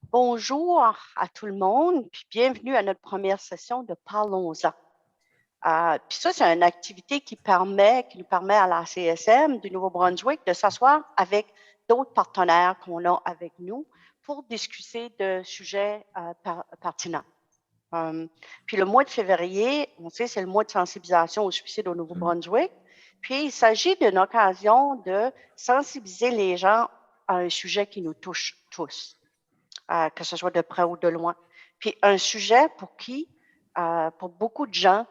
Bonjour à tout le monde, puis bienvenue à notre première session de Parlons-en. Puis ça, c'est une activité qui nous permet à la CSM du Nouveau-Brunswick de s'asseoir avec d'autres partenaires qu'on a avec nous pour discuter de sujets pertinents. Puis le mois de février, on sait, c'est le mois de sensibilisation au suicide au Nouveau-Brunswick. Puis il s'agit d'une occasion de sensibiliser les gens à un sujet qui nous touche tous. Que ce soit de près ou de loin. Puis un sujet pour beaucoup de gens,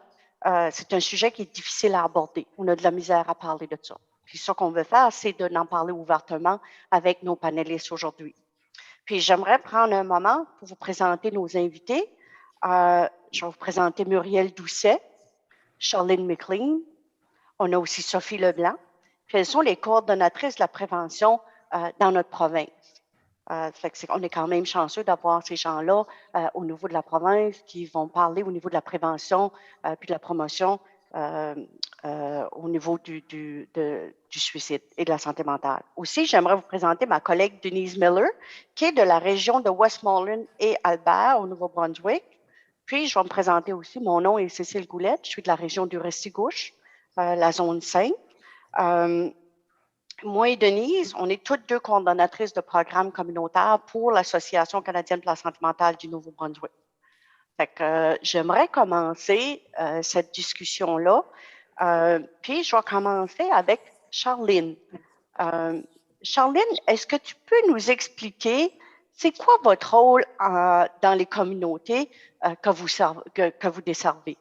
c'est un sujet qui est difficile à aborder. On a de la misère à parler de ça. Puis ce qu'on veut faire, c'est d'en parler ouvertement avec nos panélistes aujourd'hui. Puis j'aimerais prendre un moment pour vous présenter nos invités. Je vais vous présenter Muriel Doucet, Charlene McLean. On a aussi Sophie Leblanc. Puis elles sont les coordonnatrices de la prévention dans notre province. On est quand même chanceux d'avoir ces gens-là au niveau de la province qui vont parler au niveau de la prévention puis de la promotion au niveau du suicide et de la santé mentale. Aussi, j'aimerais vous présenter ma collègue Denise Miller, qui est de la région de Westmoreland et Albert au Nouveau-Brunswick. Puis, je vais me présenter aussi. Mon nom est Cécile Goulette. Je suis de la région du Restigouche, la zone 5. Moi et Denise, on est toutes deux coordonnatrices de programmes communautaires pour l'Association canadienne pour la santé mentale du Nouveau-Brunswick. J'aimerais commencer cette discussion-là. Puis, je vais commencer avec Charlene. Charlene, est-ce que tu peux nous expliquer, c'est quoi votre rôle dans les communautés que vous desservez?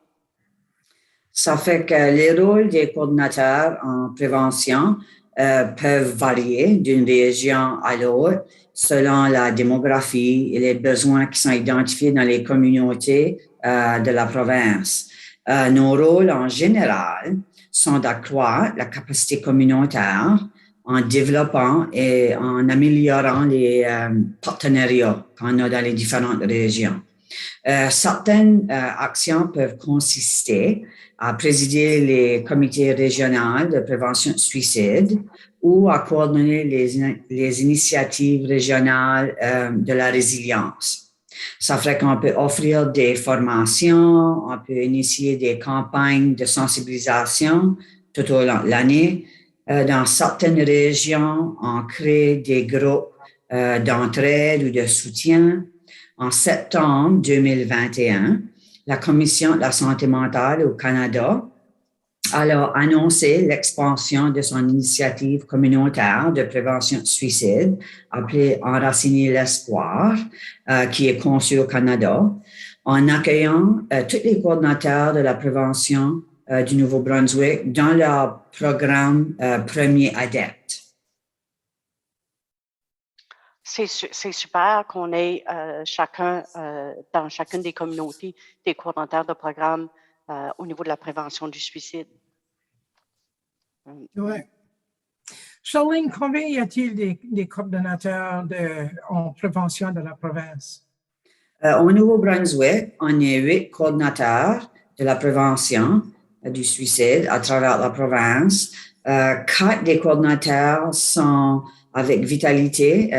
Ça fait que les rôles des coordinateurs en prévention peuvent varier d'une région à l'autre selon la démographie et les besoins qui sont identifiés dans les communautés de la province. Nos rôles en général sont d'accroître la capacité communautaire en développant et en améliorant les partenariats qu'on a dans les différentes régions. Certaines actions peuvent consister à présider les comités régionaux de prévention de suicide ou à coordonner les initiatives régionales de la résilience. Ça fait qu'on peut offrir des formations, on peut initier des campagnes de sensibilisation tout au long de l'année. Dans certaines régions, on crée des groupes d'entraide ou de soutien. En septembre 2021, la Commission de la santé mentale au Canada a annoncé l'expansion de son initiative communautaire de prévention de suicide, appelée Enraciner l'espoir, qui est conçue au Canada, en accueillant tous les coordinateurs de la prévention du Nouveau-Brunswick dans leur programme Premier Adepte. C'est super qu'on ait dans chacune des communautés des coordonnateurs de programmes au niveau de la prévention du suicide. Oui. Charlene, combien y a-t-il des coordonnateurs en prévention de la province? Au Nouveau-Brunswick, on est 8 coordonnateurs de la prévention du suicide à travers la province. 4 des coordonnateurs sont avec Vitalité,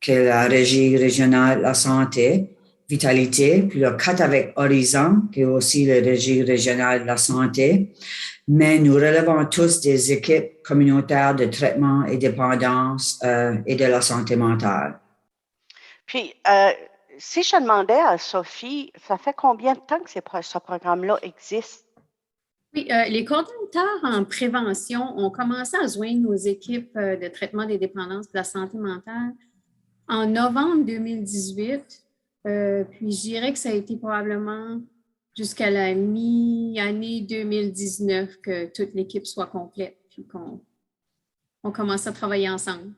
qui est la Régie régionale de la santé, Vitalité, puis le 4 avec Horizon, qui est aussi la Régie régionale de la santé. Mais nous relevons tous des équipes communautaires de traitement et dépendance et de la santé mentale. Puis, si je demandais à Sophie, ça fait combien de temps que ce programme-là existe? Oui, les coordonnateurs en prévention ont commencé à joindre nos équipes de traitement des dépendances de la santé mentale en novembre 2018. Puis, je dirais que ça a été probablement jusqu'à la mi-année 2019 que toute l'équipe soit complète puis qu'on commence à travailler ensemble.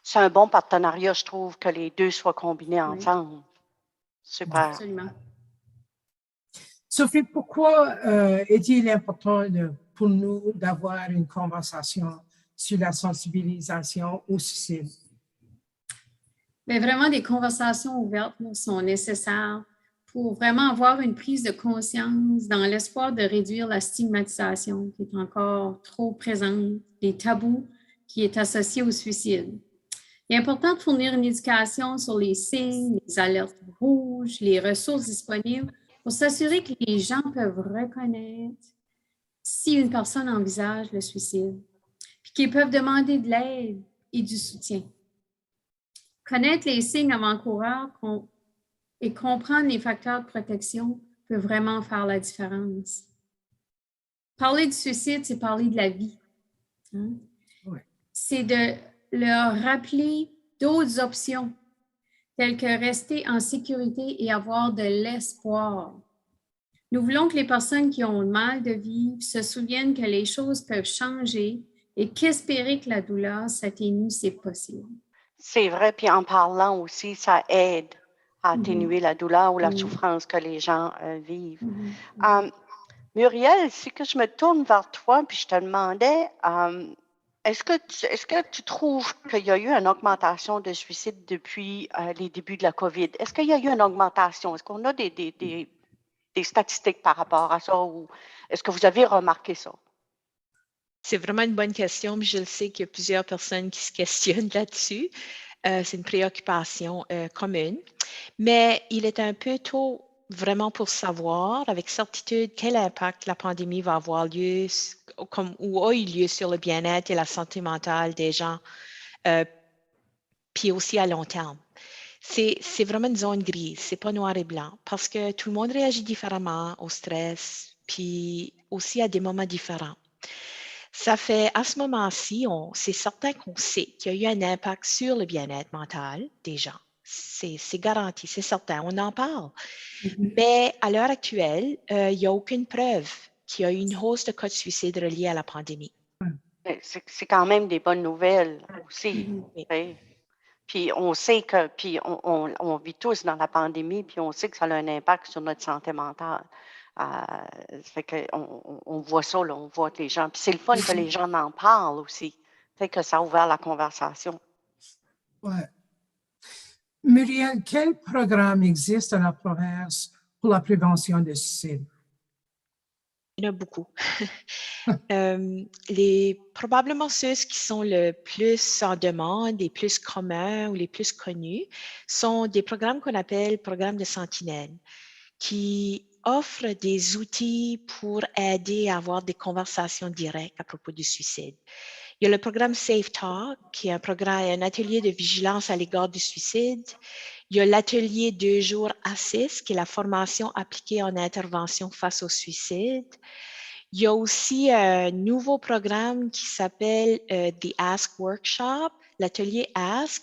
C'est un bon partenariat, je trouve, que les deux soient combinés ensemble. Super. Absolument. Sophie, pourquoi est-il important pour nous d'avoir une conversation sur la sensibilisation au suicide? Bien, vraiment, des conversations ouvertes sont nécessaires pour vraiment avoir une prise de conscience dans l'espoir de réduire la stigmatisation qui est encore trop présente, des tabous qui est associée au suicide. Il est important de fournir une éducation sur les signes, les alertes rouges, les ressources disponibles pour s'assurer que les gens peuvent reconnaître si une personne envisage le suicide, puis qu'ils peuvent demander de l'aide et du soutien. Connaître les signes avant-coureurs et comprendre les facteurs de protection peut vraiment faire la différence. Parler du suicide, c'est parler de la vie. Hein? Ouais. C'est de leur rappeler d'autres options, telles que rester en sécurité et avoir de l'espoir. Nous voulons que les personnes qui ont le mal de vivre se souviennent que les choses peuvent changer et qu'espérer que la douleur s'atténue, c'est possible. C'est vrai, puis en parlant aussi, ça aide à atténuer la douleur ou la souffrance que les gens vivent. Muriel, si que je me tourne vers toi, puis je te demandais, est-ce que tu trouves qu'il y a eu une augmentation de suicides depuis les débuts de la COVID? Est-ce qu'il y a eu une augmentation? Est-ce qu'on a des statistiques par rapport à ça ou est-ce que vous avez remarqué ça? C'est vraiment une bonne question, mais je le sais qu'il y a plusieurs personnes qui se questionnent là-dessus. C'est une préoccupation commune, mais il est un peu tôt vraiment pour savoir avec certitude quel impact la pandémie va avoir lieu ou a eu lieu sur le bien-être et la santé mentale des gens, puis aussi à long terme. C'est vraiment une zone grise, c'est pas noir et blanc, parce que tout le monde réagit différemment au stress, puis aussi à des moments différents. Ça fait, à ce moment-ci, c'est certain qu'on sait qu'il y a eu un impact sur le bien-être mental des gens. C'est garanti, c'est certain, on en parle. Mais à l'heure actuelle, il n'y a aucune preuve qu'il y a eu une hausse de cas de suicide reliée à la pandémie. C'est quand même des bonnes nouvelles aussi. Oui. Puis on sait que, puis on vit tous dans la pandémie, puis on sait que ça a un impact sur notre santé mentale. Fait que on voit ça, là, on voit que les gens. Puis c'est le fun que les gens en parlent aussi. Fait que ça a ouvert la conversation. Ouais. Muriel, quel programme existe dans la province pour la prévention des suicides? Il y en a beaucoup. Probablement ceux qui sont le plus en demande, les plus communs ou les plus connus sont des programmes qu'on appelle programmes de sentinelle, qui offrent des outils pour aider à avoir des conversations directes à propos du suicide. Il y a le programme Safe Talk, qui est un atelier de vigilance à l'égard du suicide. Il y a l'atelier 2 jours ASIS, qui est la formation appliquée en intervention face au suicide. Il y a aussi un nouveau programme qui s'appelle The Ask Workshop, l'atelier Ask,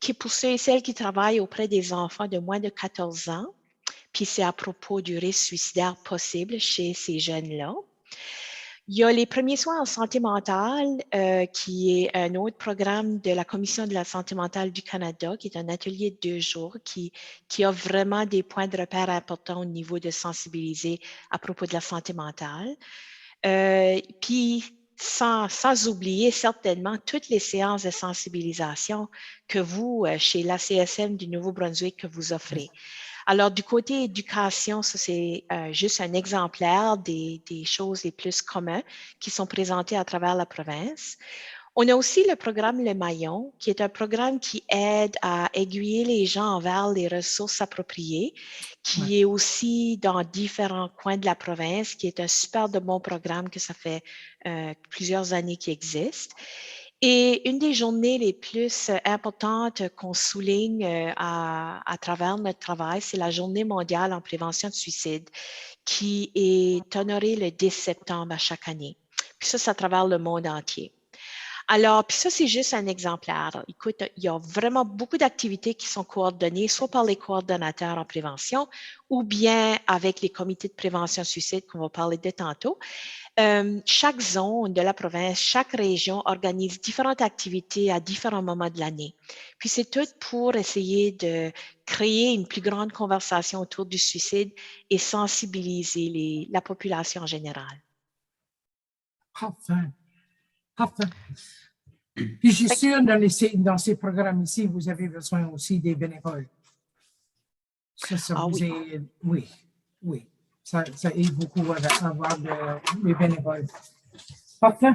qui est pour ceux et celles qui travaillent auprès des enfants de moins de 14 ans. Puis c'est à propos du risque suicidaire possible chez ces jeunes-là. Il y a les premiers soins en santé mentale, qui est un autre programme de la Commission de la santé mentale du Canada, qui est un atelier de 2 jours qui a vraiment des points de repère importants au niveau de sensibiliser à propos de la santé mentale. Puis, sans oublier certainement toutes les séances de sensibilisation que vous, chez l'ACSM du Nouveau-Brunswick, que vous offrez. Alors, du côté éducation, ça c'est juste un exemplaire des choses les plus communes qui sont présentées à travers la province. On a aussi le programme Le Maillon, qui est un programme qui aide à aiguiller les gens vers les ressources appropriées, qui est aussi dans différents coins de la province, qui est un super de bon programme que ça fait plusieurs années qu'il existe. Et une des journées les plus importantes qu'on souligne à travers notre travail, c'est la Journée mondiale en prévention de suicide, qui est honorée le 10 septembre à chaque année. Puis ça, c'est à travers le monde entier. Alors, puis ça, c'est juste un exemplaire. Écoute, il y a vraiment beaucoup d'activités qui sont coordonnées, soit par les coordonnateurs en prévention ou bien avec les comités de prévention suicide qu'on va parler de tantôt. Chaque zone de la province, chaque région organise différentes activités à différents moments de l'année. Puis c'est tout pour essayer de créer une plus grande conversation autour du suicide et sensibiliser la population en général. Parfait. Parfait. Puis je suis sûre, dans ces programmes ici, vous avez besoin aussi des bénévoles. Ça vous aide. Oui. Ça aide beaucoup à avoir des bénévoles. Parfait.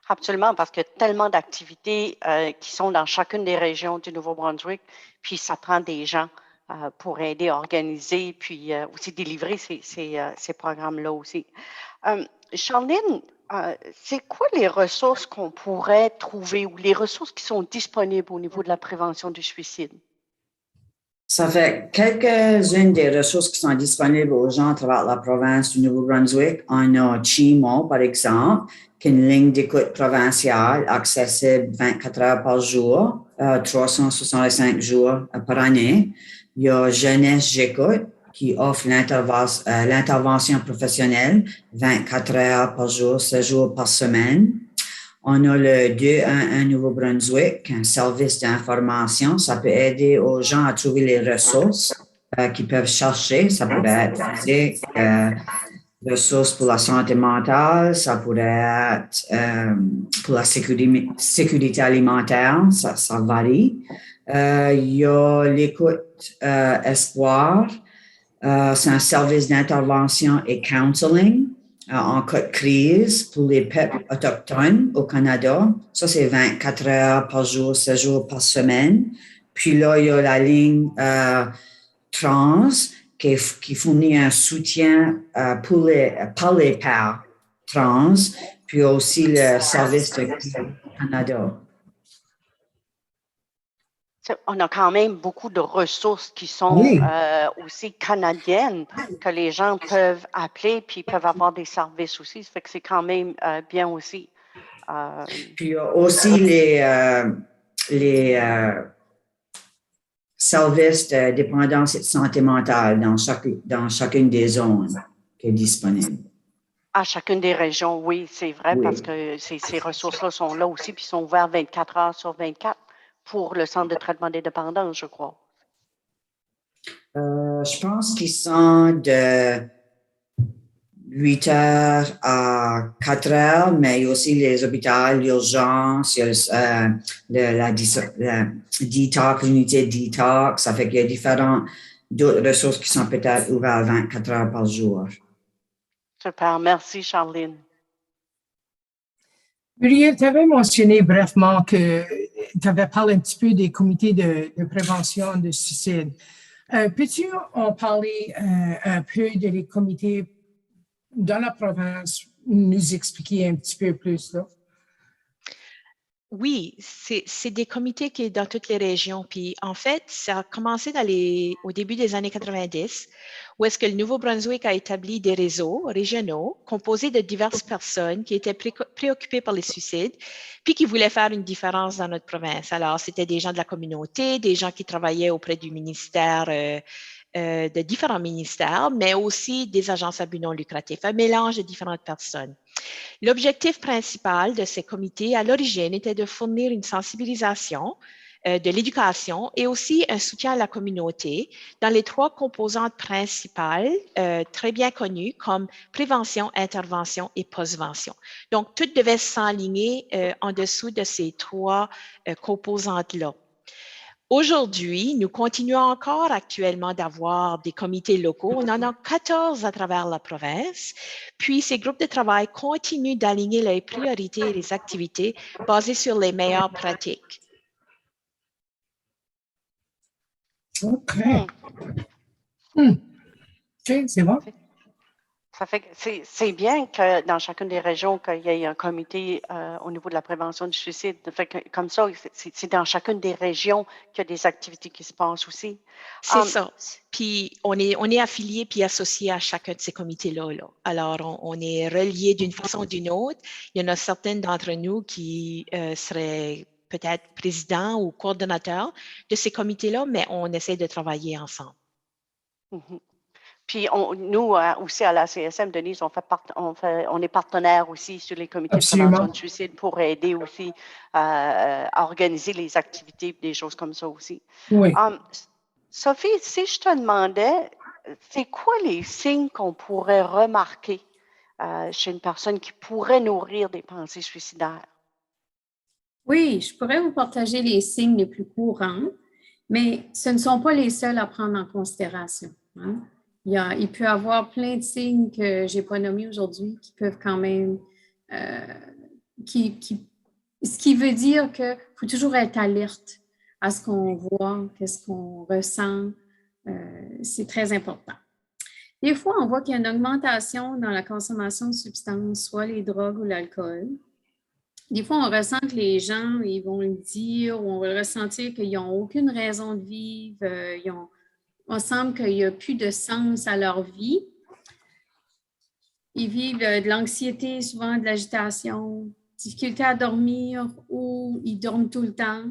Absolument, parce qu'il y a tellement d'activités qui sont dans chacune des régions du Nouveau-Brunswick, puis ça prend des gens pour aider à organiser, puis aussi délivrer ces programmes-là aussi. Charline, c'est quoi les ressources qu'on pourrait trouver ou les ressources qui sont disponibles au niveau de la prévention du suicide? Ça fait quelques-unes des ressources qui sont disponibles aux gens à travers la province du Nouveau-Brunswick. On a CHIMO, par exemple, qui est une ligne d'écoute provinciale accessible 24 heures par jour, 365 jours par année. Il y a Jeunesse J'écoute, qui offre l'intervention professionnelle 24 heures par jour, 7 jours par semaine. On a le 211 Nouveau-Brunswick, un service d'information. Ça peut aider aux gens à trouver les ressources qu'ils peuvent chercher. Ça pourrait être physique, ressources pour la santé mentale, ça pourrait être pour la sécurité alimentaire, ça varie. Il y a l'écoute Espoir. C'est un service d'intervention et counseling en cas de crise pour les peuples autochtones au Canada. Ça, c'est 24 heures par jour, 7 jours par semaine. Puis là, il y a la ligne trans qui fournit un soutien par les pairs trans, puis aussi le service de Canada. On a quand même beaucoup de ressources qui sont aussi canadiennes que les gens peuvent appeler puis peuvent avoir des services aussi. Ça fait que c'est quand même bien aussi. Puis il y a aussi les services de dépendance et de santé mentale dans chacune des zones qui est disponible. À chacune des régions, oui, c'est vrai, parce que ces ressources-là sont là aussi puis sont ouvertes 24 heures sur 24. Pour le centre de traitement des dépendances, je crois. Je pense qu'ils sont de 8 heures à 4 heures, mais il y a aussi les hôpitaux, l'urgence, il y a la detox, l'unité detox. Ça fait qu'il y a différentes d'autres ressources qui sont peut-être ouvertes 24 heures par jour. Super, merci Charline. Muriel, tu avais mentionné brièvement que tu avais parlé un petit peu des comités de prévention de suicide. Peux-tu en parler un peu des comités dans la province, nous expliquer un petit peu plus là? Oui, c'est des comités qui sont dans toutes les régions. Puis en fait, ça a commencé au début des années 90, où est-ce que le Nouveau-Brunswick a établi des réseaux régionaux composés de diverses personnes qui étaient préoccupées par les suicides, puis qui voulaient faire une différence dans notre province. Alors, c'était des gens de la communauté, des gens qui travaillaient auprès du ministère, de différents ministères, mais aussi des agences à but non lucratif, un mélange de différentes personnes. L'objectif principal de ces comités à l'origine était de fournir une sensibilisation, de l'éducation et aussi un soutien à la communauté dans les 3 composantes principales très bien connues comme prévention, intervention et postvention. Donc, tout devait s'enligner en dessous de ces 3 composantes-là. Aujourd'hui, nous continuons encore actuellement d'avoir des comités locaux. On en a 14 à travers la province. Puis, ces groupes de travail continuent d'aligner les priorités et les activités basées sur les meilleures pratiques. OK. OK, c'est bon. Ça fait que c'est bien que dans chacune des régions, qu'il y ait un comité au niveau de la prévention du suicide. Ça fait que, comme ça, c'est dans chacune des régions qu'il y a des activités qui se passent aussi. C'est ça. Puis, on est affilié puis associé à chacun de ces comités-là. Là. Alors, on est relié d'une façon ou d'une autre. Il y en a certaines d'entre nous qui seraient peut-être présidents ou coordonnateurs de ces comités-là, mais on essaie de travailler ensemble. Mm-hmm. Puis nous aussi à la CSM, Denise, on est partenaire aussi sur les comités de prévention du suicide pour aider aussi à organiser les activités et des choses comme ça aussi. Oui. Sophie, si je te demandais, c'est quoi les signes qu'on pourrait remarquer chez une personne qui pourrait nourrir des pensées suicidaires? Oui, je pourrais vous partager les signes les plus courants, mais ce ne sont pas les seuls à prendre en considération. Hein? Il peut y avoir plein de signes que je n'ai pas nommés aujourd'hui qui peuvent quand même ce qui veut dire qu'il faut toujours être alerte à ce qu'on voit, à ce qu'on ressent. C'est très important. Des fois, on voit qu'il y a une augmentation dans la consommation de substances, soit les drogues ou l'alcool. Des fois, on ressent que les gens, ils vont le dire ou on va le ressentir qu'ils n'ont aucune raison de vivre. On semble qu'il n'y a plus de sens à leur vie. Ils vivent de l'anxiété, souvent de l'agitation, difficulté à dormir ou ils dorment tout le temps.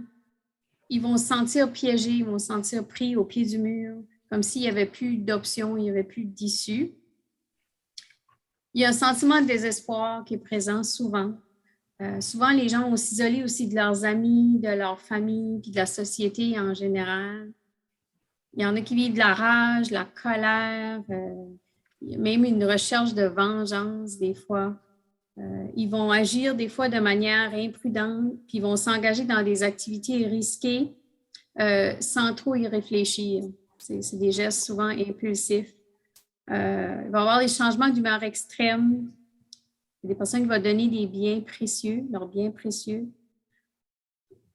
Ils vont se sentir piégés, ils vont se sentir pris au pied du mur, comme s'il n'y avait plus d'options, il n'y avait plus d'issue. Il y a un sentiment de désespoir qui est présent souvent. Souvent, les gens vont s'isoler aussi de leurs amis, de leur famille, puis de la société en général. Il y en a qui vivent de la rage, de la colère, même une recherche de vengeance des fois. Ils vont agir des fois de manière imprudente, puis ils vont s'engager dans des activités risquées sans trop y réfléchir. C'est des gestes souvent impulsifs. Il va y avoir des changements d'humeur extrêmes. Il y a des personnes qui vont donner des biens précieux, leurs biens précieux.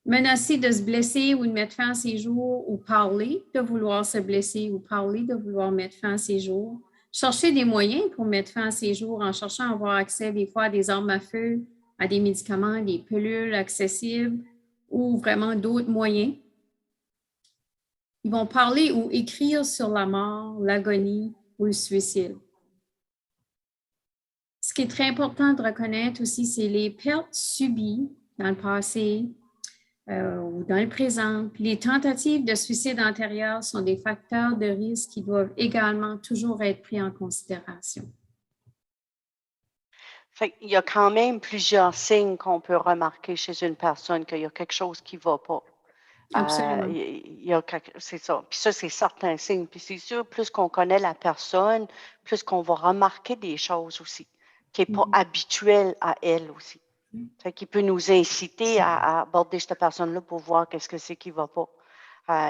Menacer de se blesser ou de mettre fin à ses jours ou parler de vouloir se blesser ou parler de vouloir mettre fin à ses jours. Chercher des moyens pour mettre fin à ses jours en cherchant à avoir accès des fois à des armes à feu, à des médicaments, des pilules accessibles ou vraiment d'autres moyens. Ils vont parler ou écrire sur la mort, l'agonie ou le suicide. Ce qui est très important de reconnaître aussi, c'est les pertes subies dans le passé ou dans le présent. Puis les tentatives de suicide antérieures sont des facteurs de risque qui doivent également toujours être pris en considération. Fait qu'il y a quand même plusieurs signes qu'on peut remarquer chez une personne qu'il y a quelque chose qui ne va pas. Absolument. C'est ça. Puis ça, c'est certains signes. Puis c'est sûr, plus qu'on connaît la personne, plus qu'on va remarquer des choses aussi, qui n'est pas habituel à elle aussi. Fait qu'il peut nous inciter à aborder cette personne-là pour voir qu'est-ce que c'est qui ne va pas.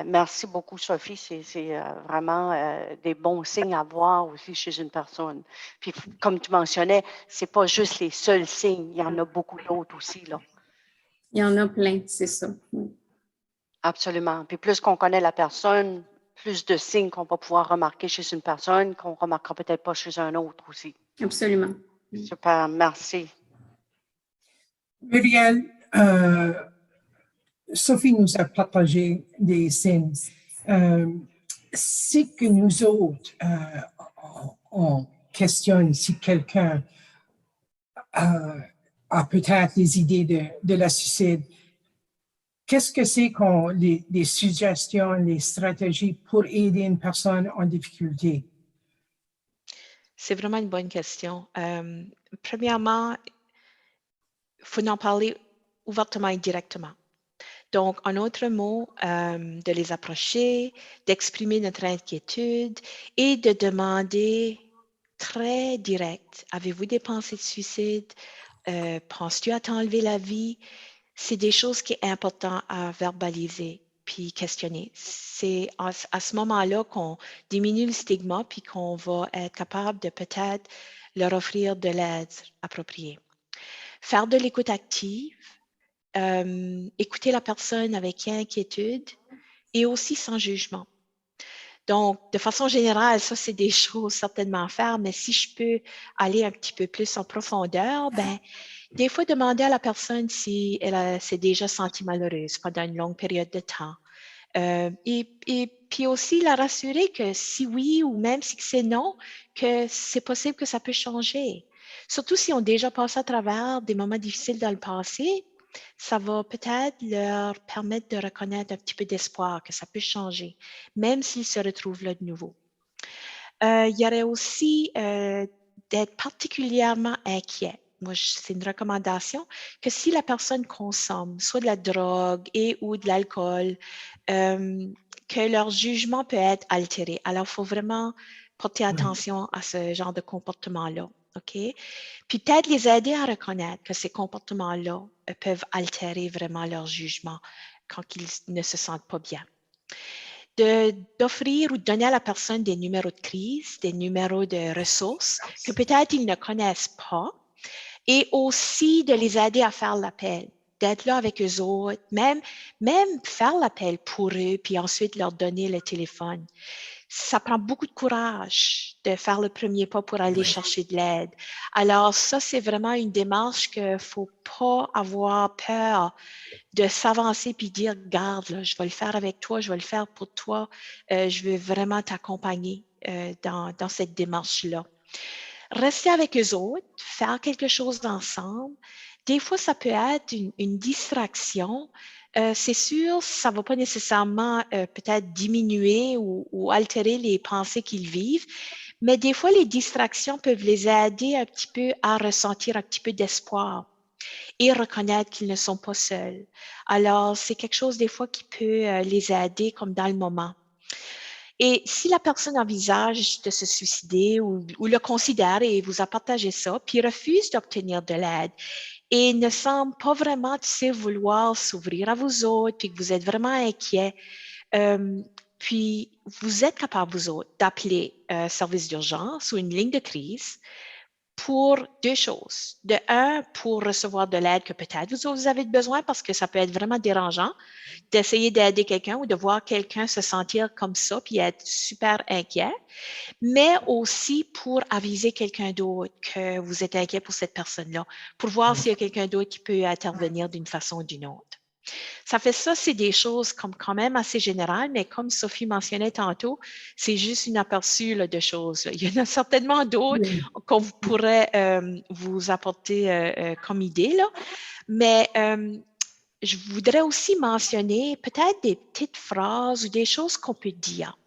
Merci beaucoup, Sophie. C'est vraiment des bons signes à voir aussi chez une personne. Puis, comme tu mentionnais, ce n'est pas juste les seuls signes. Il y en a beaucoup d'autres aussi, là. Il y en a plein, c'est ça. Oui. Absolument. Puis plus qu'on connaît la personne, plus de signes qu'on va pouvoir remarquer chez une personne qu'on ne remarquera peut-être pas chez un autre aussi. Absolument. Super, merci. Muriel, Sophie nous a partagé des signes. C'est que nous autres, on questionne si quelqu'un a peut-être des idées de la suicide. Qu'est-ce que c'est les suggestions, les stratégies pour aider une personne en difficulté? C'est vraiment une bonne question. Premièrement, il faut en parler ouvertement et directement. Donc, en autre mot, de les approcher, d'exprimer notre inquiétude et de demander très direct, avez-vous des pensées de suicide? Penses-tu à t'enlever la vie? C'est des choses qui sont importantes à verbaliser puis questionner. C'est à ce moment-là qu'on diminue le stigma puis qu'on va être capable de peut-être leur offrir de l'aide appropriée. Faire de l'écoute active, écouter la personne avec inquiétude et aussi sans jugement. Donc, de façon générale, ça, c'est des choses certainement à faire, mais si je peux aller un petit peu plus en profondeur, des fois, demander à la personne si elle s'est déjà sentie malheureuse pendant une longue période de temps. Et puis aussi la rassurer que si oui ou même si c'est non, que c'est possible que ça peut changer. Surtout si on déjà passé à travers des moments difficiles dans le passé, ça va peut-être leur permettre de reconnaître un petit peu d'espoir que ça peut changer, même s'ils se retrouvent là de nouveau. Il y aurait aussi d'être particulièrement inquiet. Moi, c'est une recommandation que si la personne consomme soit de la drogue et ou de l'alcool, que leur jugement peut être altéré. Alors, il faut vraiment porter attention à ce genre de comportement-là. OK? Puis peut-être les aider à reconnaître que ces comportements-là peuvent altérer vraiment leur jugement quand ils ne se sentent pas bien. D'offrir ou de donner à la personne des numéros de crise, des numéros de ressources que peut-être ils ne connaissent pas et aussi de les aider à faire l'appel, d'être là avec eux autres, même faire l'appel pour eux, puis ensuite leur donner le téléphone. Ça prend beaucoup de courage de faire le premier pas pour aller chercher de l'aide. Alors ça, c'est vraiment une démarche qu'il ne faut pas avoir peur de s'avancer puis dire, regarde, là, je vais le faire avec toi, je vais le faire pour toi, je veux vraiment t'accompagner dans cette démarche-là. Rester avec eux autres, faire quelque chose ensemble. Des fois, ça peut être une distraction. C'est sûr, ça ne va pas nécessairement peut-être diminuer ou altérer les pensées qu'ils vivent, mais des fois, les distractions peuvent les aider un petit peu à ressentir un petit peu d'espoir et reconnaître qu'ils ne sont pas seuls. Alors, c'est quelque chose des fois qui peut les aider comme dans le moment. Et si la personne envisage de se suicider ou le considère et vous a partagé ça, puis refuse d'obtenir de l'aide et ne semble pas vraiment, vouloir s'ouvrir à vous autres, puis que vous êtes vraiment inquiet, puis vous êtes capable, vous autres, d'appeler un service d'urgence ou une ligne de crise pour deux choses. De un, pour recevoir de l'aide que peut-être vous avez besoin parce que ça peut être vraiment dérangeant d'essayer d'aider quelqu'un ou de voir quelqu'un se sentir comme ça puis être super inquiet, mais aussi pour aviser quelqu'un d'autre que vous êtes inquiet pour cette personne-là, pour voir s'il y a quelqu'un d'autre qui peut intervenir d'une façon ou d'une autre. Ça fait ça, c'est des choses comme quand même assez générales, mais comme Sophie mentionnait tantôt, c'est juste une aperçu là, de choses. Là. Il y en a certainement d'autres qu'on pourrait vous apporter comme idée, là. Mais je voudrais aussi mentionner peut-être des petites phrases ou des choses qu'on peut dire.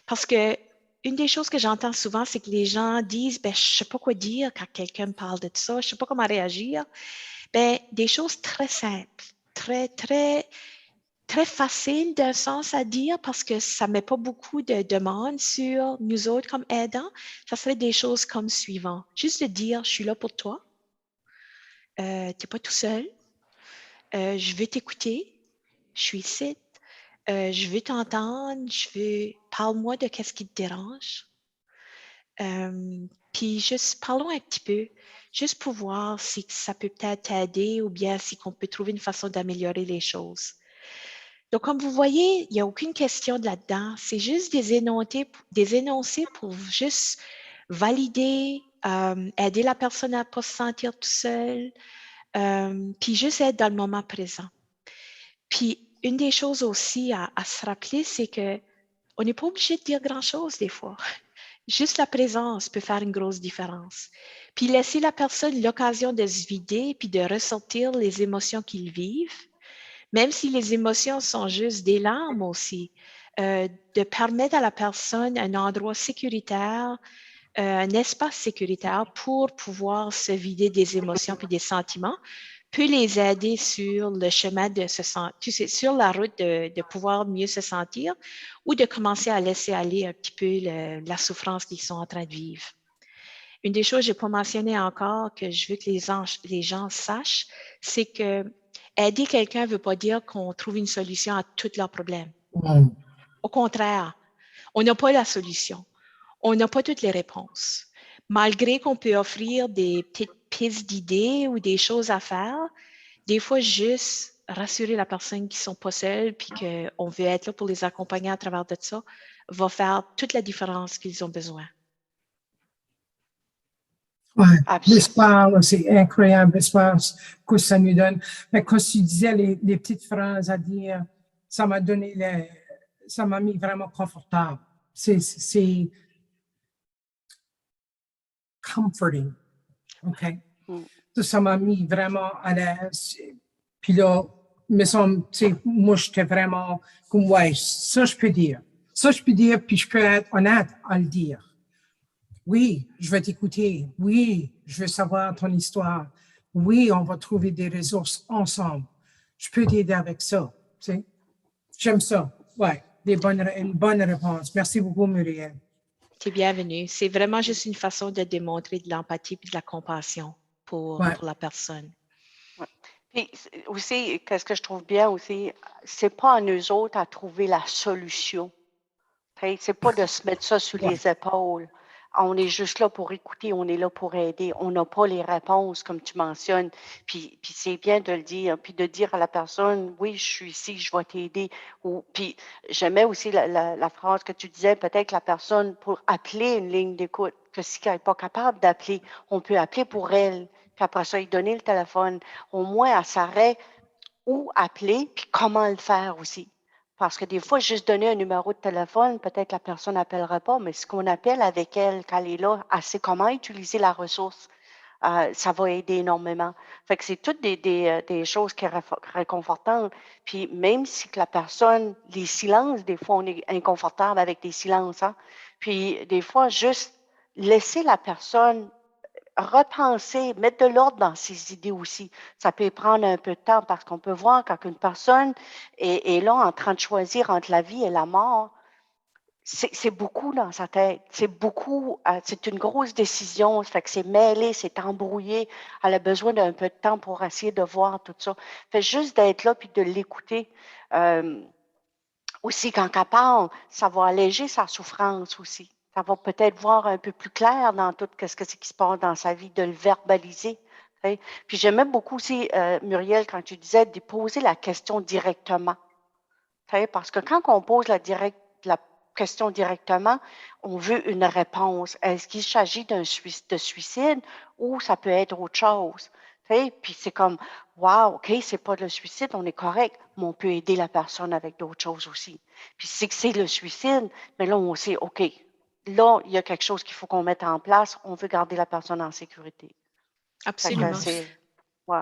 Parce que une des choses que j'entends souvent, c'est que les gens disent, ben, je ne sais pas quoi dire quand quelqu'un me parle de ça, je ne sais pas comment réagir. Ben, des choses très simples, très facile d'un sens à dire parce que ça ne met pas beaucoup de demandes sur nous autres comme aidants. Ça serait des choses comme suivant. Juste de dire, je suis là pour toi. Tu n'es pas tout seul. Je veux t'écouter. Je suis ici. Je veux t'entendre. Parle-moi de qu'est-ce qui te dérange. Puis juste parlons un petit peu, juste pour voir si ça peut peut-être t'aider ou bien si on peut trouver une façon d'améliorer les choses. Donc, comme vous voyez, il n'y a aucune question de là-dedans. C'est juste des énoncés pour juste valider, aider la personne à ne pas se sentir tout seul, puis juste être dans le moment présent. Puis, une des choses aussi à se rappeler, c'est qu'on n'est pas obligé de dire grand-chose des fois. Juste la présence peut faire une grosse différence. Puis laisser la personne l'occasion de se vider puis de ressortir les émotions qu'ils vivent, même si les émotions sont juste des larmes aussi, de permettre à la personne un endroit sécuritaire, un espace sécuritaire pour pouvoir se vider des émotions puis des sentiments, peut les aider sur le chemin de se sentir, sur la route de pouvoir mieux se sentir ou de commencer à laisser aller un petit peu la souffrance qu'ils sont en train de vivre. Une des choses que je n'ai pas mentionné encore, que je veux que les gens sachent, c'est que aider quelqu'un ne veut pas dire qu'on trouve une solution à tous leurs problèmes. Au contraire, on n'a pas la solution. On n'a pas toutes les réponses. Malgré qu'on peut offrir des petites pistes d'idées ou des choses à faire, des fois, juste rassurer la personne qui ne sont pas seules puis qu'on veut être là pour les accompagner à travers de ça, va faire toute la différence qu'ils ont besoin. Oui, l'espoir, c'est incroyable, l'espoir que ça nous donne. Mais quand tu disais les petites phrases à dire, ça m'a mis vraiment confortable. C'est comforting, OK? Ça m'a mis vraiment à l'aise. Puis là, me semble, moi, j'étais vraiment comme, ouais, ça, je peux dire. Ça, je peux dire, puis je peux être honnête à le dire. Oui, je vais t'écouter. Oui, je veux savoir ton histoire. Oui, on va trouver des ressources ensemble. Je peux t'aider avec ça. Tu sais? J'aime ça. Ouais, une bonne réponse. Merci beaucoup, Muriel. Tu es bienvenue. C'est vraiment juste une façon de démontrer de l'empathie et de la compassion pour la personne. Ouais. Puis aussi, qu'est-ce que je trouve bien aussi, c'est pas à nous autres à trouver la solution. C'est pas de se mettre ça sur les épaules. On est juste là pour écouter, on est là pour aider. On n'a pas les réponses, comme tu mentionnes. Puis c'est bien de le dire, puis de dire à la personne, oui, je suis ici, je vais t'aider. Puis j'aimais aussi la phrase que tu disais, peut-être que la personne, pour appeler une ligne d'écoute, que si elle n'est pas capable d'appeler, on peut appeler pour elle, puis après ça, lui donner le téléphone. Au moins, elle s'arrête où appeler, puis comment le faire aussi. Parce que des fois, juste donner un numéro de téléphone, peut-être que la personne n'appellera pas, mais ce qu'on appelle avec elle, quand elle est là, elle sait comment utiliser la ressource. Ça va aider énormément. Fait que c'est toutes des choses qui sont réconfortantes. Puis même si que la personne, les silences, des fois, on est inconfortable avec des silences. Hein? Puis des fois, juste laisser la personne repenser, mettre de l'ordre dans ses idées aussi. Ça peut prendre un peu de temps parce qu'on peut voir quand une personne est là en train de choisir entre la vie et la mort, c'est beaucoup dans sa tête. C'est beaucoup, c'est une grosse décision. Ça fait que c'est mêlé, c'est embrouillé. Elle a besoin d'un peu de temps pour essayer de voir tout ça. Fait juste d'être là puis de l'écouter. Aussi, quand elle parle, ça va alléger sa souffrance aussi. Ça va peut-être voir un peu plus clair dans tout ce que c'est qui se passe dans sa vie, de le verbaliser. Puis j'aimais beaucoup aussi, Muriel, quand tu disais de poser la question directement. Parce que quand on pose la question directement, on veut une réponse. Est-ce qu'il s'agit de suicide ou ça peut être autre chose? Puis c'est comme, wow, OK, c'est pas le suicide, on est correct, mais on peut aider la personne avec d'autres choses aussi. Puis si c'est le suicide, mais là, on sait, OK, là, il y a quelque chose qu'il faut qu'on mette en place, on veut garder la personne en sécurité. Absolument. Ouais.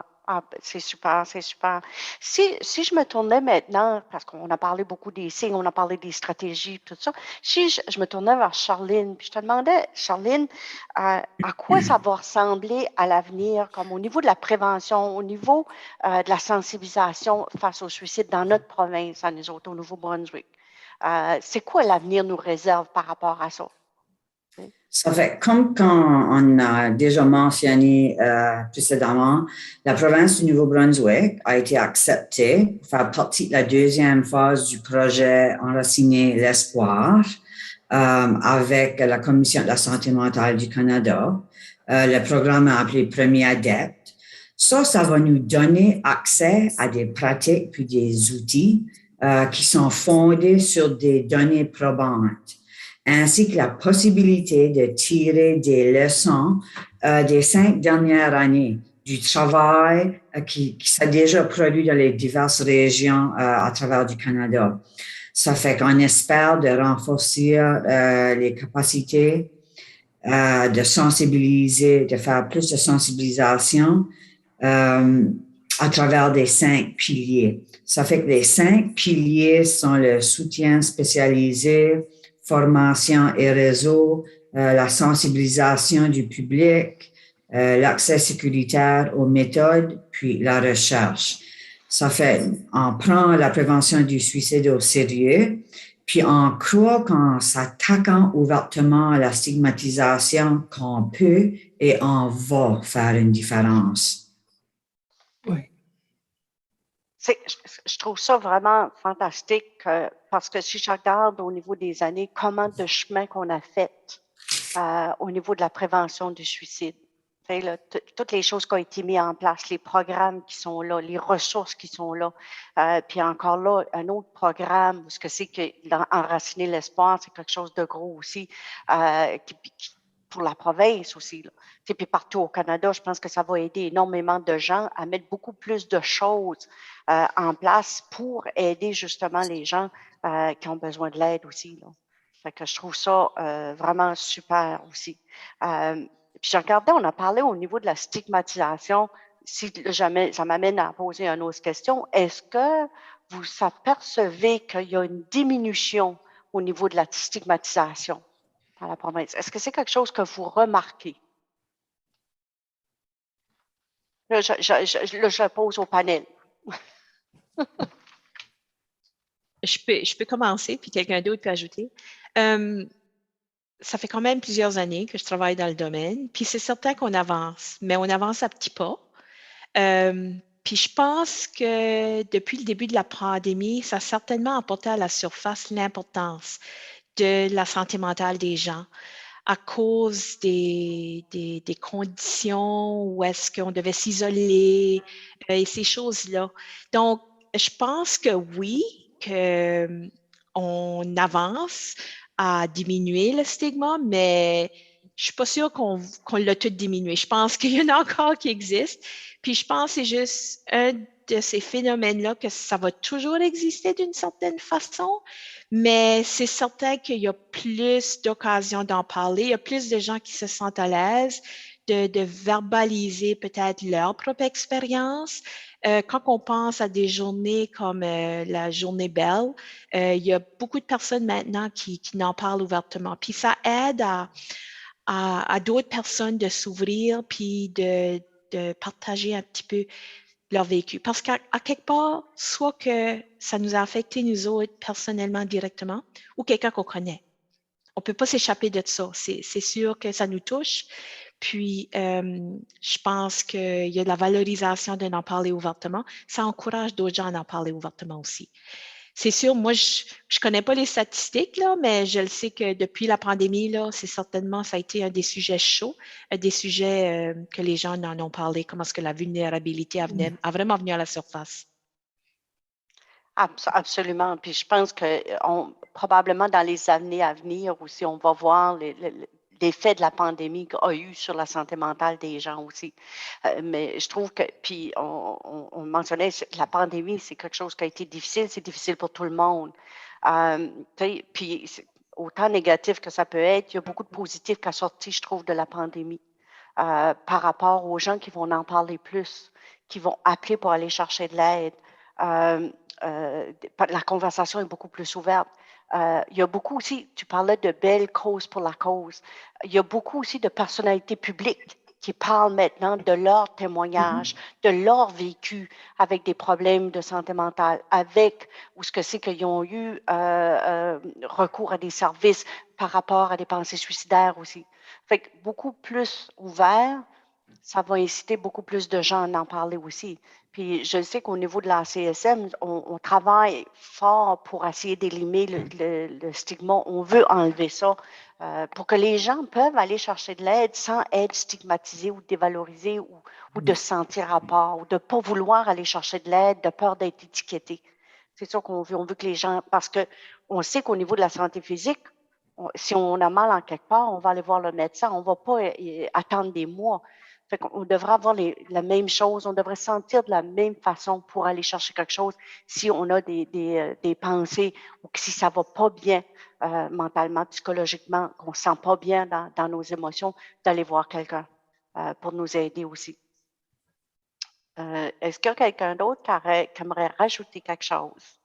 C'est super, c'est super. Si je me tournais maintenant, parce qu'on a parlé beaucoup des signes, on a parlé des stratégies, tout ça, si je me tournais vers Charline, puis je te demandais, Charline, à quoi ça va ressembler à l'avenir, comme au niveau de la prévention, au niveau de la sensibilisation face au suicide dans notre province, à nous autres, au Nouveau-Brunswick. C'est quoi l'avenir nous réserve par rapport à ça? Ça fait comme quand on a déjà mentionné précédemment, la province du Nouveau-Brunswick a été acceptée pour faire partie de la deuxième phase du projet Enraciner l'espoir avec la Commission de la santé mentale du Canada. Le programme est appelé Premier Adepte. Ça va nous donner accès à des pratiques puis des outils qui sont fondés sur des données probantes, ainsi que la possibilité de tirer des leçons des 5 dernières années du travail qui s'est déjà produit dans les diverses régions à travers du Canada. Ça fait qu'on espère de renforcer les capacités de sensibiliser, de faire plus de sensibilisation à travers des 5 piliers. Ça fait que les 5 piliers sont le soutien spécialisé, formation et réseau, la sensibilisation du public, l'accès sécuritaire aux méthodes, puis la recherche. Ça fait, on prend la prévention du suicide au sérieux, puis on croit qu'en s'attaquant ouvertement à la stigmatisation, qu'on peut et on va faire une différence. Oui. Je trouve ça vraiment fantastique parce que si je regarde au niveau des années, comment de chemin qu'on a fait au niveau de la prévention du suicide. Là, toutes les choses qui ont été mises en place, les programmes qui sont là, les ressources qui sont là. Puis encore là, un autre programme, parce que c'est que Enraciner l'espoir, c'est quelque chose de gros aussi, pour la province aussi. Là. Puis partout au Canada, je pense que ça va aider énormément de gens à mettre beaucoup plus de choses en place pour aider justement les gens qui ont besoin de l'aide aussi. Là. Fait que je trouve ça vraiment super aussi. Puis je regardais, on a parlé au niveau de la stigmatisation. Si jamais ça m'amène à poser une autre question, est-ce que vous apercevez qu'il y a une diminution au niveau de la stigmatisation dans la province? Est-ce que c'est quelque chose que vous remarquez? Là, je pose au panel. Je peux commencer, puis quelqu'un d'autre peut ajouter. Ça fait quand même plusieurs années que je travaille dans le domaine, puis c'est certain qu'on avance, mais on avance à petits pas. Puis je pense que depuis le début de la pandémie, ça a certainement apporté à la surface l'importance de la santé mentale des gens. à cause des conditions où est-ce qu'on devait s'isoler et ces choses-là. Donc, je pense que oui, qu'on avance à diminuer le stigma, mais je suis pas sûre qu'on l'a tout diminué. Je pense qu'il y en a encore qui existent. Puis je pense que c'est juste un de ces phénomènes-là que ça va toujours exister d'une certaine façon, mais c'est certain qu'il y a plus d'occasions d'en parler. Il y a plus de gens qui se sentent à l'aise de verbaliser peut-être leur propre expérience. Quand on pense à des journées comme la journée Belle, il y a beaucoup de personnes maintenant qui n'en parlent ouvertement. Puis ça aide à d'autres personnes de s'ouvrir puis de partager un petit peu leur vécu. Parce qu'à quelque part, soit que ça nous a affecté nous autres personnellement directement ou quelqu'un qu'on connaît. On ne peut pas s'échapper de ça. C'est sûr que ça nous touche. Puis, je pense qu'il y a de la valorisation de n'en parler ouvertement. Ça encourage d'autres gens à en parler ouvertement aussi. C'est sûr, moi, je ne connais pas les statistiques, là, mais je le sais que depuis la pandémie, là, c'est certainement, ça a été un des sujets chauds, un des sujets que les gens en ont parlé, comment est-ce que la vulnérabilité a vraiment venu à la surface. Absolument. Puis je pense que probablement dans les années à venir aussi, on va voir l'effet de la pandémie qu'a eu sur la santé mentale des gens aussi. Mais je trouve que, puis on mentionnait, la pandémie, c'est quelque chose qui a été difficile, c'est difficile pour tout le monde. Puis autant négatif que ça peut être, il y a beaucoup de positifs qui sont sortis, je trouve, de la pandémie par rapport aux gens qui vont en parler plus, qui vont appeler pour aller chercher de l'aide. La conversation est beaucoup plus ouverte. Il y a beaucoup aussi, tu parlais de belles causes pour la cause. Il y a beaucoup aussi de personnalités publiques qui parlent maintenant de leur témoignage, de leur vécu avec des problèmes de santé mentale, avec ou ce que c'est qu'ils ont eu recours à des services par rapport à des pensées suicidaires aussi. Fait que beaucoup plus ouvert, ça va inciter beaucoup plus de gens à en parler aussi. Puis je sais qu'au niveau de la CSM, on travaille fort pour essayer d'éliminer le stigma. On veut enlever ça pour que les gens peuvent aller chercher de l'aide sans être stigmatisés ou dévalorisés ou de se sentir à part ou de ne pas vouloir aller chercher de l'aide de peur d'être étiqueté. C'est ça qu'on veut. On veut que les gens, parce qu'on sait qu'au niveau de la santé physique, si on a mal en quelque part, on va aller voir le médecin. On ne va pas attendre des mois. Fait qu'on devrait avoir la même chose, on devrait sentir de la même façon pour aller chercher quelque chose si on a des pensées ou si ça ne va pas bien mentalement, psychologiquement, qu'on ne se sent pas bien dans nos émotions, d'aller voir quelqu'un pour nous aider aussi. Est-ce qu'il y a quelqu'un d'autre qui aimerait rajouter quelque chose?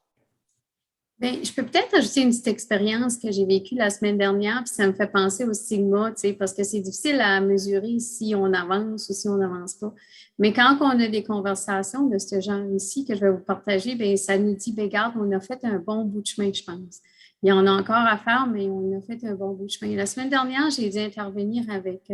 Bien, je peux peut-être ajouter une petite expérience que j'ai vécue la semaine dernière, puis ça me fait penser au stigma, tu sais, parce que c'est difficile à mesurer si on avance ou si on n'avance pas. Mais quand on a des conversations de ce genre ici que je vais vous partager, bien, ça nous dit, bien, regarde, on a fait un bon bout de chemin, je pense. Il y en a encore à faire, mais on a fait un bon bout de chemin. La semaine dernière, j'ai dû intervenir avec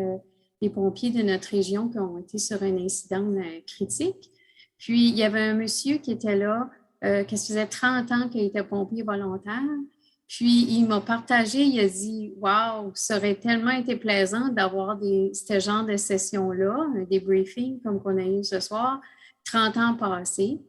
les pompiers de notre région qui ont été sur un incident critique. Puis, il y avait un monsieur qui était là, que ça faisait 30 ans qu'il était pompier volontaire. Puis, il m'a partagé, il a dit « Wow, ça aurait tellement été plaisant d'avoir ce genre de session-là, un débriefing comme qu'on a eu ce soir, 30 ans passés. »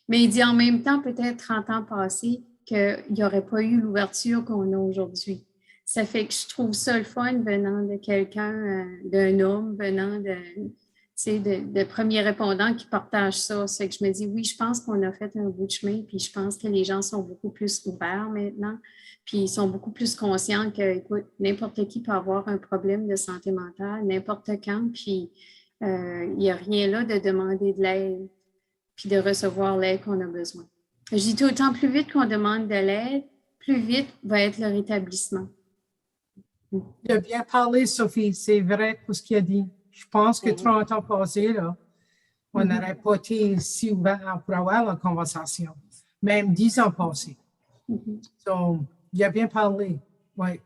Mais il dit en même temps, peut-être 30 ans passés, qu'il n'y aurait pas eu l'ouverture qu'on a aujourd'hui. Ça fait que je trouve ça le fun venant de quelqu'un, d'un homme, venant de premiers répondants qui partagent ça. C'est que je me dis, oui, je pense qu'on a fait un bout de chemin, puis je pense que les gens sont beaucoup plus ouverts maintenant, puis ils sont beaucoup plus conscients que, écoute, n'importe qui peut avoir un problème de santé mentale, n'importe quand, puis il n'y a rien là de demander de l'aide, puis de recevoir l'aide qu'on a besoin. Je dis tout le temps, plus vite qu'on demande de l'aide, plus vite va être le rétablissement. Tu as bien parlé, Sophie, c'est vrai tout ce qu'il a dit. Je pense que 30 ans passés, là, on n'aurait pas été si ouvert pour avoir la conversation, même 10 ans passés. Donc, il a bien parlé, oui.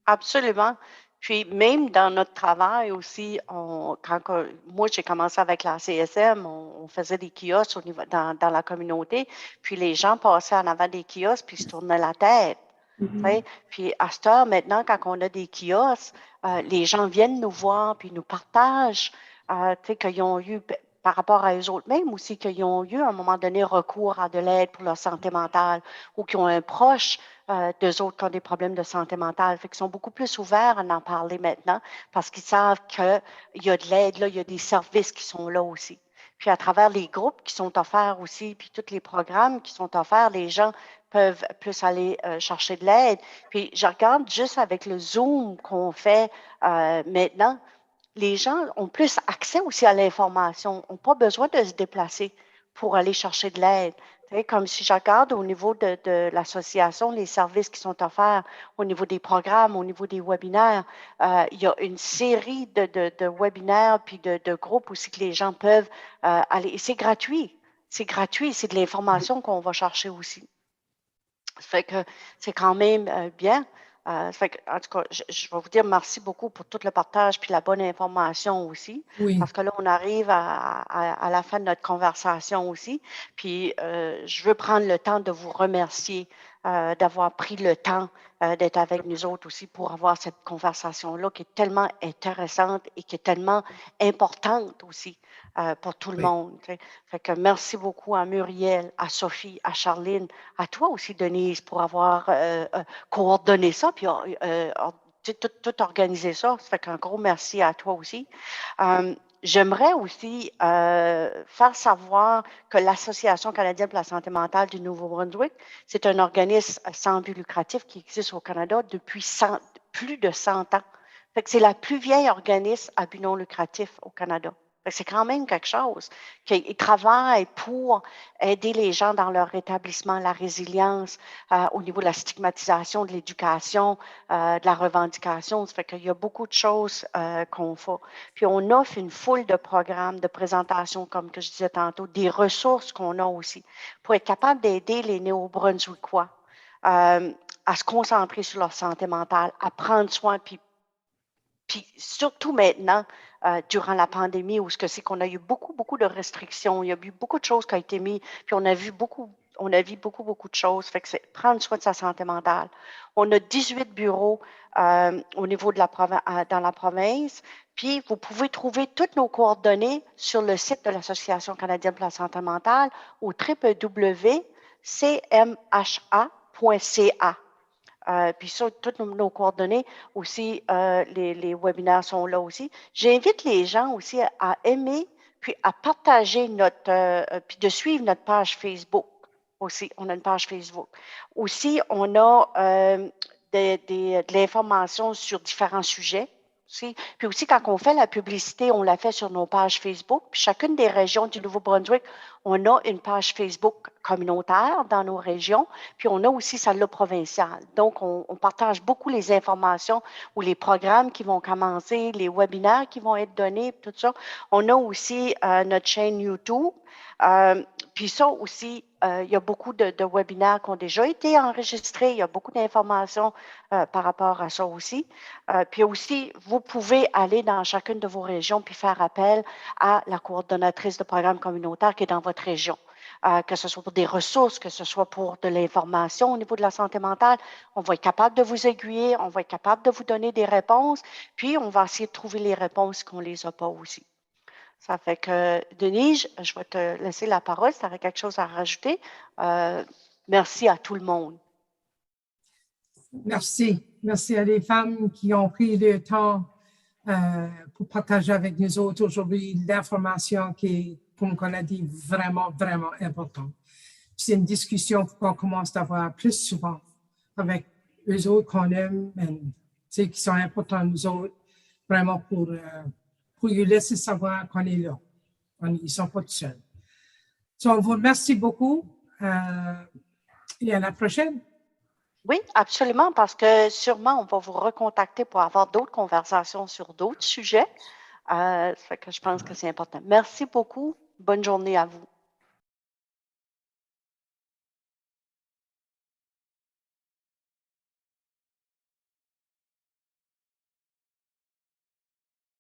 Absolument. Puis même dans notre travail aussi, moi j'ai commencé avec la CSM, on faisait des kiosques dans la communauté, puis les gens passaient en avant des kiosques puis se tournaient la tête. T'sais. Puis à cette heure, maintenant, quand on a des kiosques, les gens viennent nous voir puis nous partagent qu'ils ont eu, par rapport à eux autres mêmes aussi, qu'ils ont eu à un moment donné recours à de l'aide pour leur santé mentale ou qu'ils ont un proche d'eux autres qui ont des problèmes de santé mentale. Fait qu'ils sont beaucoup plus ouverts à en parler maintenant parce qu'ils savent qu'il y a de l'aide là, il y a des services qui sont là aussi. Puis à travers les groupes qui sont offerts aussi, puis tous les programmes qui sont offerts, les gens peuvent plus aller chercher de l'aide. Puis je regarde juste avec le Zoom qu'on fait maintenant, les gens ont plus accès aussi à l'information, n'ont pas besoin de se déplacer pour aller chercher de l'aide. Comme si je regarde au niveau de l'association, les services qui sont offerts, au niveau des programmes, au niveau des webinaires, il y a une série de webinaires puis de groupes aussi que les gens peuvent aller. Et c'est gratuit. C'est gratuit. C'est de l'information qu'on va chercher aussi. Ça fait que c'est quand même bien. Ça fait que, en tout cas, je vais vous dire merci beaucoup pour tout le partage puis la bonne information aussi. Oui. Parce que là, on arrive à la fin de notre conversation aussi. Puis, je veux prendre le temps de vous remercier d'avoir pris le temps d'être avec nous autres aussi pour avoir cette conversation-là qui est tellement intéressante et qui est tellement importante aussi pour tout le Oui. monde. Fait que merci beaucoup à Muriel, à Sophie, à Charline, à toi aussi, Denise, pour avoir coordonné ça, puis tout organisé ça. Ça fait qu'un gros merci à toi aussi. J'aimerais aussi faire savoir que l'Association canadienne pour la santé mentale du Nouveau-Brunswick, c'est un organisme sans but lucratif qui existe au Canada depuis plus de 100 ans. Fait que c'est la plus vieille organisme à but non lucratif au Canada. C'est quand même quelque chose. Ils travaillent pour aider les gens dans leur rétablissement, la résilience, au niveau de la stigmatisation, de l'éducation, de la revendication. Ça fait qu'il y a beaucoup de choses qu'on fait. Puis on offre une foule de programmes, de présentations, comme que je disais tantôt, des ressources qu'on a aussi pour être capable d'aider les Néo-Brunswickois à se concentrer sur leur santé mentale, à prendre soin, puis surtout maintenant, durant la pandémie, où c'est qu'on a eu beaucoup de restrictions, il y a eu beaucoup de choses qui ont été mises, puis on a vu beaucoup de choses. Fait que c'est prendre soin de sa santé mentale. On a 18 bureaux au niveau de dans la province, puis vous pouvez trouver toutes nos coordonnées sur le site de l'Association canadienne pour la santé mentale au www.cmha.ca. Puis sur toutes nos coordonnées aussi, les webinaires sont là aussi. J'invite les gens aussi à aimer puis à partager puis de suivre notre page Facebook aussi. On a une page Facebook. Aussi, on a de l'information sur différents sujets. Aussi. Puis aussi, quand on fait la publicité, on la fait sur nos pages Facebook. Puis chacune des régions du Nouveau-Brunswick, on a une page Facebook communautaire dans nos régions, puis on a aussi celle-là provinciale. Donc, on partage beaucoup les informations ou les programmes qui vont commencer, les webinaires qui vont être donnés, tout ça. On a aussi notre chaîne YouTube. Puis ça aussi, il y a beaucoup de webinaires qui ont déjà été enregistrés. Il y a beaucoup d'informations par rapport à ça aussi. Puis aussi, vous pouvez aller dans chacune de vos régions puis faire appel à la coordonnatrice de programme communautaire qui est dans votre région. Que ce soit pour des ressources, que ce soit pour de l'information au niveau de la santé mentale. On va être capable de vous aiguiller, on va être capable de vous donner des réponses, puis on va essayer de trouver les réponses qu'on ne les a pas aussi. Ça fait que, Denise, je vais te laisser la parole si tu avais quelque chose à rajouter. Merci à tout le monde. Merci. Merci à les femmes qui ont pris le temps pour partager avec nous autres aujourd'hui l'information qui est, comme on a dit, vraiment importante. C'est une discussion qu'on commence à avoir plus souvent avec eux autres qu'on aime, qui sont importants à nous autres, vraiment pour lui laisser savoir qu'on est là. Ils ne sont pas tout seuls. So, on vous remercie beaucoup et à la prochaine. Oui, absolument, parce que sûrement, on va vous recontacter pour avoir d'autres conversations sur d'autres sujets. Ça fait que je pense que c'est important. Merci beaucoup. Bonne journée à vous.